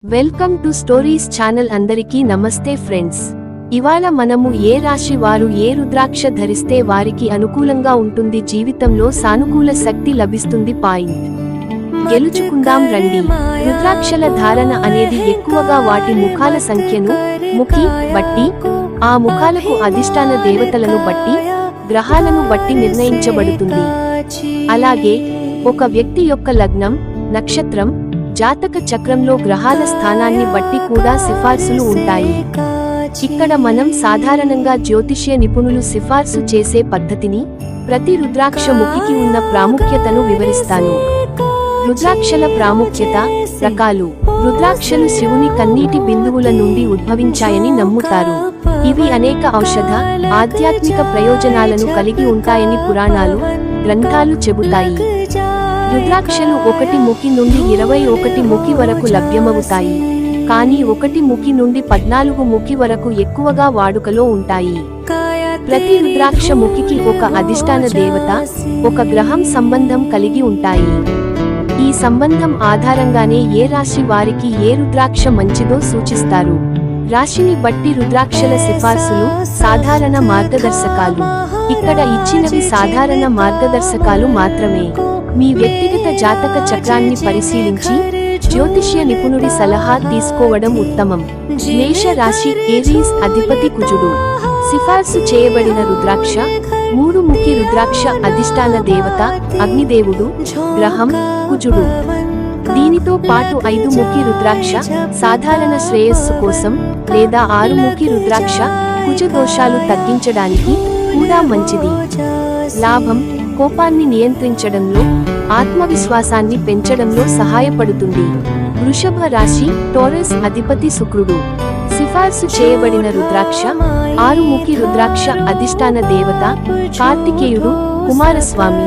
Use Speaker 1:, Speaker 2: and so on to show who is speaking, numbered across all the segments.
Speaker 1: Welcome to stories channel. అందరికీ నమస్తే friends. ఇవాళ మనము ఏ రాశి వారు ఏ రుద్రాక్ష ధరిస్తే వారికి అనుకూలంగా ఉంటుంది, జీవితంలో సానుకూల శక్తి లభిస్తుంది పాయింట్ గెలుచుకుందాం రండి. రుద్రాక్షల ధారణ అనేది ఎక్కువగా వాటి ముఖాల సంఖ్యను ముఖి బట్టి, ఆ ముఖాలకు అధిష్టాన దేవతలను బట్టి, గ్రహాలను బట్టి నిర్ణయించబడుతుంది. అలాగే ఒక వ్యక్తి యొక్క లగ్నం, నక్షత్రం, జాతక చక్రంలో గ్రహాల స్థానాన్ని బట్టి కూడా సిఫార్సులు ఉంటాయి. ఇక్కడ మనం సాధారణంగా జ్యోతిష్య నిపుణులు సిఫార్సు చేసే పద్ధతిని, ప్రతి రుద్రాక్ష ముఖికి ఉన్న ప్రాముఖ్యతను వివరిస్తాను. రుద్రాక్షల ప్రాముఖ్యత, రకాలు. రుద్రాక్షలు శివుని కన్నీటి బిందువుల నుండి ఉద్భవించాయని నమ్ముతారు. ఇవి అనేక ఔషధ, ఆధ్యాత్మిక ప్రయోజనాలను కలిగి ఉంటాయని పురాణాలు, గ్రంథాలు చెబుతాయి. రుద్రాక్షలు 1 ముఖి నుండి 21 ముఖి వరకు లభ్యమవుతాయి, కానీ 1 ముఖి నుండి 14 ముఖి వరకు ఎక్కువగా వాడుకలో ఉంటాయి. ప్రతి రుద్రాక్ష ముఖికి ఒక అధిష్టాన దేవత, ఒక గ్రహం సంబంధం కలిగి ఉంటాయి. ఈ సంబంధం ఆధారంగానే ఏ రాశి వారికి ఏ రుద్రాక్ష మంచిదో సూచిస్తారు. రాశిని బట్టి రుద్రాక్షల సిఫార్సులు, సాధారణ మార్గదర్శకాలు. ఇక్కడ ఇచ్చినవి సాధారణ మార్గదర్శకాలు మాత్రమే. మీ వ్యక్తిగత జాతక చక్రాన్ని పరిశీలించి జ్యోతిష్య నిపుణుడి సలహా తీసుకోవడం ఉత్తమం. మేష రాశి, ఏరీస్ అధిపతి కుజుడు. సిఫార్సు చేయబడిన రుద్రాక్ష 3 ముఖి రుద్రాక్ష, అధిష్టాన దేవత అగ్నిదేవుడు, గ్రహం కుజుడు. దీనితో పాటు 5 ముఖి రుద్రాక్ష సాధారణ శ్రేయస్సు కోసం, లేదా 6 ముఖి రుద్రాక్ష కుజ దోషాలు తగ్గించడానికి కూడా మంచిది. లాభం, కోపాన్ని నియంత్రించడంలో, ఆత్మవిశ్వాసాన్ని పెంచడంలో సహాయపడుతుంది. వృషభ రాశి, టోరస్ అధిపతి శుక్రుడు. సిఫార్సు చేయబడిన రుద్రాక్ష 6 ముఖి రుద్రాక్ష, అధిష్టాన దేవత కార్తికేయుడు, కుమారస్వామి,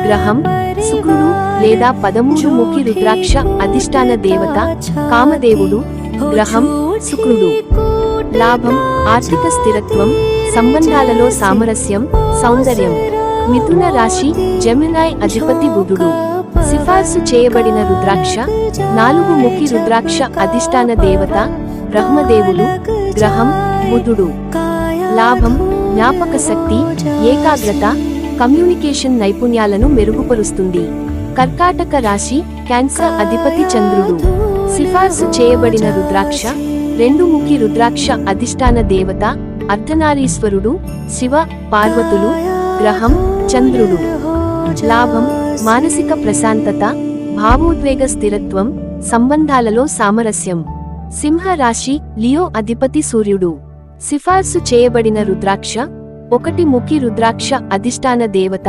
Speaker 1: గ్రహం శుక్రుడు, లేదా 13 ముఖి రుద్రాక్ష, అధిష్టాన దేవత కామదేవుడు, గ్రహం శుక్రుడు. లాభం, ఆర్థిక స్థిరత్వం, సంబంధాలలో సామరస్యం, సౌందర్యం. మిథున రాశి, జెమినాయ్ అధిపతి బుధుడు. సిఫార్సు చేయబడిన రుద్రాక్ష 4 ముఖి రుద్రాక్ష, అధిష్టాన దేవత బ్రహ్మదేవుడు, గ్రహం బుధుడు. లాభం, జ్ఞాపక శక్తి, ఏకాగ్రత, కమ్యూనికేషన్ నైపుణ్యాలను మెరుగుపరుస్తుంది. కర్కాటక రాశి, క్యాన్సర్ అధిపతి చంద్రుడు. సిఫార్సు చేయబడిన రుద్రాక్ష 2 ముఖి రుద్రాక్ష, అధిష్టాన దేవత అర్ధనారీశ్వరుడు, శివ పార్వతులు, గ్రహం చంద్రుడు. లాభం, మానసిక ప్రశాంతత, భావోద్వేగ స్థిరత్వం, సంబంధాలలో సామరస్యం. సింహ రాశి, లియో అధిపతి సూర్యుడు. సిఫార్సు చేయబడిన రుద్రాక్ష 1 ముఖి రుద్రాక్ష, అధిష్టాన దేవత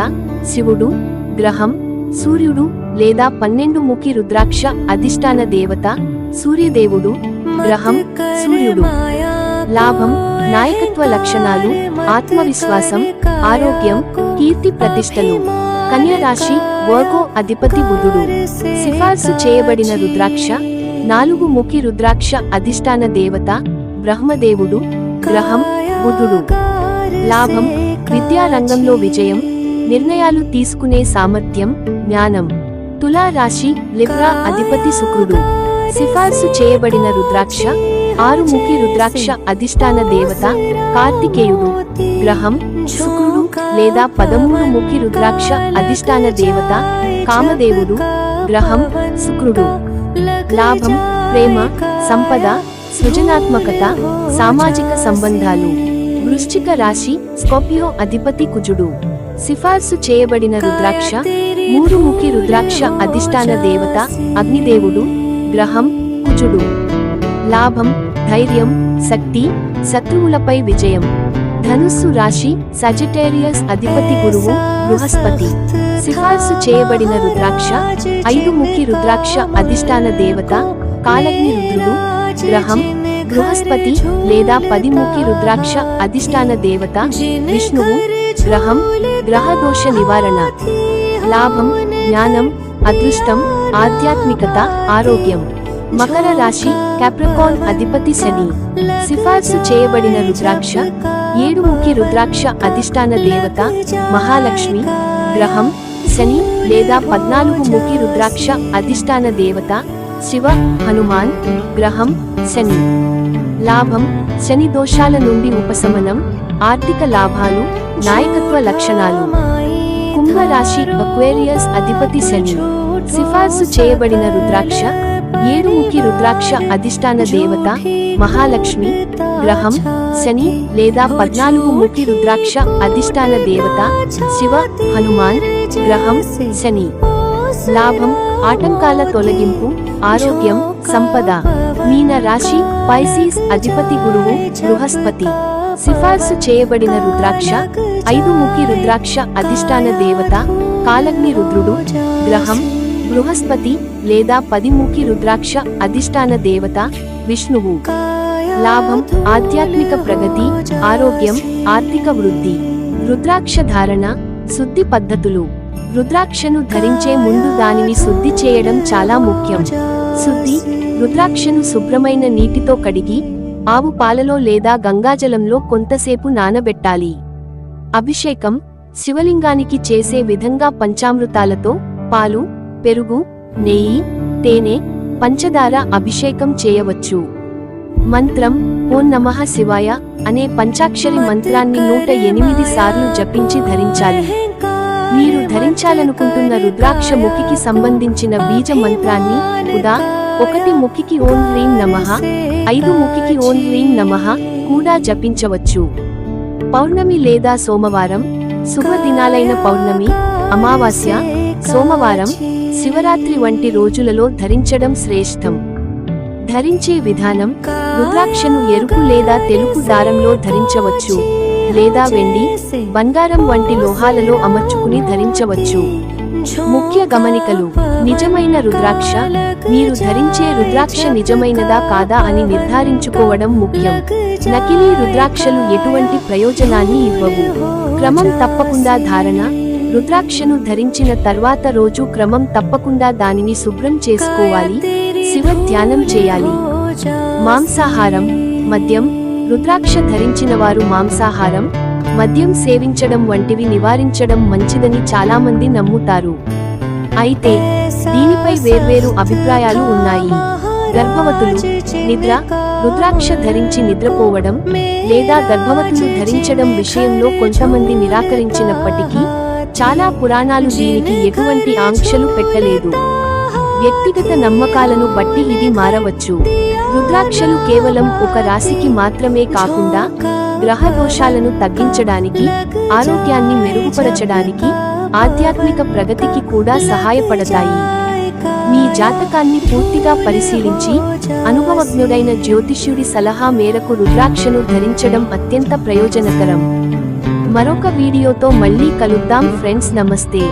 Speaker 1: శివుడు, గ్రహం సూర్యుడు, లేదా 12 ముఖి రుద్రాక్ష, అధిష్టాన దేవత సూర్యదేవుడు, గ్రహం సూర్యుడు. లాభం, నాయకత్వ లక్షణాలు, ఆత్మవిశ్వాసం, ఆరోగ్యం, కీర్తి ప్రతిష్టలు. కన్య రాశి, వర్గో అధిపతి బుధుడు. సిఫార్సు చేయబడిన రుద్రాక్ష 4 ముఖి రుద్రాక్ష, అధిష్టాన దేవత బ్రహ్మదేవుడు, గ్రహం బుధుడు. లాభం, విద్యా రంగంలో విజయం, నిర్ణయాలు తీసుకునే సామర్థ్యం, జ్ఞానం. తులా రాశి, లిబ్రా అధిపతి శుక్రుడు. సిఫార్సు చేయబడిన రుద్రాక్ష 6 ముఖి రుద్రాక్ష, అధిష్టాన దేవత కార్తికేయుడు, గ్రహం శుక్రుడు, లేదా 13 ముఖి రుద్రాక్ష, అధిష్టాన దేవత కామదేవుడు, గ్రహం శుక్రుడు. లాభం, ప్రేమ, సంపద, సృజనాత్మకత, సామాజిక సంబంధాలు. వృశ్చిక రాశి, స్కార్పియో అధిపతి కుజుడు. సిఫార్సు చేయబడిన రుద్రాక్ష 3 ముఖి రుద్రాక్ష, అధిష్టాన దేవత అగ్నిదేవుడు, గ్రహం కుజుడు. లాభం, ధైర్యం, శక్తి, శత్రువులపై విజయం. ధనుస్సు రాశి, సజిటేరియస్ అధిపతి గురువు బృహస్పతి. సిఫార్సు చేయబడిన రుద్రాక్ష 5 ముఖి రుద్రాక్ష, అధిష్టాన దేవత కాలగ్ని రుద్రుడు, గ్రహం బృహస్పతి, లేదా 10 ముఖి రుద్రాక్ష, అధిష్టాన దేవత విష్ణువు, గ్రహం గ్రహదోష నివారణ. లాభం, జ్ఞానం, అదృష్టం, ఆధ్యాత్మికత, ఆరోగ్యం. మకర రాశి, క్యాప్రికాన్ అధిపతి శని. సిఫార్సు చేయబడిన రుద్రాక్ష 7 ముఖి రుద్రాక్ష, అధిష్టాన దేవత మహాలక్ష్మి, గ్రహం శని, లేదా 14 ముఖి రుద్రాక్ష, అధిష్టాన దేవత శివ హనుమాన్ గ్రహం శని. లాభం శని దోషాల నుండి ఉపశమనం, ఆర్థిక లాభాలు, నాయకత్వ లక్షణాలు. కుంభరాశి అక్వేరియస్ అధిపతి శని. సిఫార్సు చేయబడిన రుద్రాక్ష ఏడుముఖి రుద్రాక్ష అధిష్టాన దేవత మహాలక్ష్మి. గ్రహం శని లేదా 14 ముఖి రుద్రాక్ష అధిష్టాన దేవత శివ హనుమాన్. గ్రహం శని. లాభం ఆటంకాల తొలగింపు, ఆరోగ్యం, సంపద. మీన రాశి పైసీస్ అధిపతి గురువు బృహస్పతి. సిఫార్సు చేయబడిన రుద్రాక్ష 5 ముఖి రుద్రాక్ష అధిష్టాన దేవత కాలగ్ని రుద్రుడు. గ్రహం బృహస్పతి లేదా 10 ముఖి రుద్రాక్ష అధిష్టాన దేవత విష్ణువు. లాభం ఆధ్యాత్మిక ప్రగతి, ఆరోగ్యం, ఆర్థిక వృద్ధి. రుద్రాక్ష ధారణ, శుద్ధి పద్ధతులు. రుద్రాక్షను ధరించే ముందు దానిని శుద్ధి చేయడం చాలా ముఖ్యం. శుద్ధి రుద్రాక్షను శుభ్రమైన నీటితో కడిగి ఆవు పాలలో లేదా గంగాజలంలో కొంతసేపు నానబెట్టాలి. అభిషేకం శివలింగానికి చేసే విధంగా పంచామృతాలతో పాలు, పెరుగు, నెయ్యి, తేనె, పంచదార అభిషేకం చేయవచ్చు. మంత్రం ఓం నమః శివాయ అనే పంచాక్షరి మంత్రాన్ని 108 సార్లు జపించి ధరించాలి. మీరు ధరించాలనుకుంటున్న రుద్రాక్ష ముఖికి సంబంధించిన బీజ మంత్రాన్ని ఉదా 1 ముఖికి ఓం హ్రీం నమః, 5 ముఖికి ఓం హ్రీం నమః కూడా జపించవచ్చు. పౌర్ణమి లేదా సోమవారం, శుభదినాలైన పౌర్ణమి, అమావాస్య, సోమవారం, శివరాత్రి వంటి రోజులలో ధరించడం శ్రేష్టం. ధరించే విధానం రుద్రాక్షను ఎరుపు లేదా తెలుపు దారంలో ధరించవచ్చు లేదా వెండి, బంగారం వంటి లోహాలలో అమర్చుకుని ధరించవచ్చు. ముఖ్య గమనికలు నిజమైన రుద్రాక్ష మీరు ధరించే రుద్రాక్ష నిజమైనదా కాదా అని నిర్ధారించుకోవడం ముఖ్యం. నకిలీ రుద్రాక్షలు ఎటువంటి ప్రయోజనాన్ని ఇవ్వవు. క్రమం తప్పకుండా ధారణ రుద్రాక్షను ధరించిన తర్వాత రోజు క్రమం తప్పకుండా దానిని శుభ్రం చేసుకోవాలి. శివ ధ్యానం చేయాలి. మాంసాహారం, మద్యం. రుద్రాక్ష ధరించిన వారు మాంసాహారం, మద్యం సేవించడం వంటివి నివారించడం మంచిదని చాలామంది నమ్ముతారు. అయితే దీనిపై వేర్వేరు అభిప్రాయాలు ఉన్నాయి. గర్భవతులు నిద్ర రుద్రాక్ష ధరించి నిద్రపోవడం లేదా గర్భవతులు ధరించడం విషయంలో కొంతమంది నిరాకరించినప్పటికీ చాలా పురాణాలు దీనికి ఎటువంటి ఆంక్షలు పెట్టలేదు. వ్యక్తిగత నమ్మకాలను బట్టి ఇది మారవచ్చు. రుద్రాక్షలు కేవలం ఒక రాశికి మాత్రమే కాకుండా గ్రహ దోషాలను తగ్గించడానికి, ఆరోగ్యాన్ని మెరుగుపరచడానికి, ఆధ్యాత్మిక ప్రగతికి కూడా సహాయపడతాయి. మీ జాతకాన్ని పూర్తిగా పరిశీలించి అనుభవజ్ఞుడైన జ్యోతిష్యుడి సలహా మేరకు రుద్రాక్షను ధరించడం అత్యంత ప్రయోజనకరం. మరొక వీడియోతో మళ్ళీ కలుద్దాం ఫ్రెండ్స్. నమస్తే.